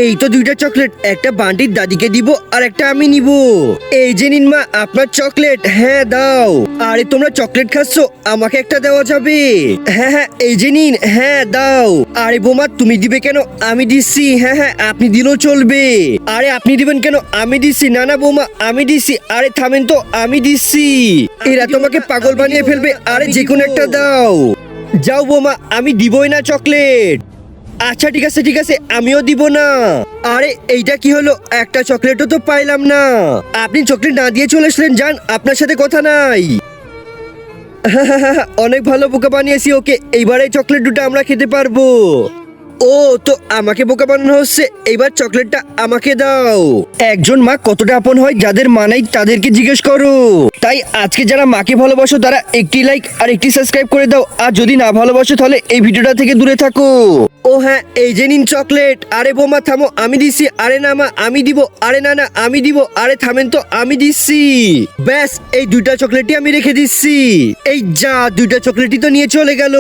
এই তো দুইটা চকলেট, একটা বান্টির দাদিকে দিব আর একটা আমি নিব। এই যে নিন মা আপনার চকলেট। হ্যাঁ দাও। আরে তোমরা চকলেট খাচ্ছ, আমাকে একটা দেওয়া যাবে? হ্যাঁ হ্যাঁ এই যে নিন। হ্যাঁ দাও। আরে বোমা তুমি দিবে কেন? আমি দিচ্ছি। হ্যাঁ হ্যাঁ আপনি দিলেও চলবে। আরে আপনি দিবেন কেন? আমি দিচ্ছি। না না বোমা আমি দিচ্ছি। আরে থামেন তো, আমি দিচ্ছি। এরা তোমাকে পাগল বানিয়ে ফেলবে। আরে যে কোনো একটা দাও। যাও বোমা, আমি দিবই না চকলেট। আচ্ছা ঠিক আছে ঠিক আছে, আমিও দিব না। আরে এইটা কি হলো? একটা চকলেটও তো পাইলাম না। আপনি চকলেট না দিয়ে চলে আসলেন, যান, আপনার সাথে কথা নাই। অনেক ভালো বোকা বানিয়েছি ওকে। এইবার এই চকলেট দুটো আমরা খেতে পারবো। ও তো আমাকে বোকা বানানো হচ্ছে। এইবার চকলেটটা আমাকে দাও। একজন মা কতটা আপন হয়, যাদের মা নাই তাদেরকে জিজ্ঞেস করো। তাই আজকে যারা মাকে ভালোবাসো তারা একটি লাইক আর একটি সাবস্ক্রাইব করে দাও। আর যদি না ভালোবাসো তাহলে এই ভিডিওটা থেকে দূরে থাকো। ও হ্যাঁ এই যে নিন চকলেট। আরে বোমা থামো, আমি দিচ্ছি। আরে না মা আমি দিব। আরে না না আমি দিব। আরে থামেন তো, আমি দিচ্ছি। ব্যাস এই দুইটা চকলেটই আমি রেখে দিচ্ছি। এই যা, দুইটা চকলেটই তো নিয়ে চলে গেল।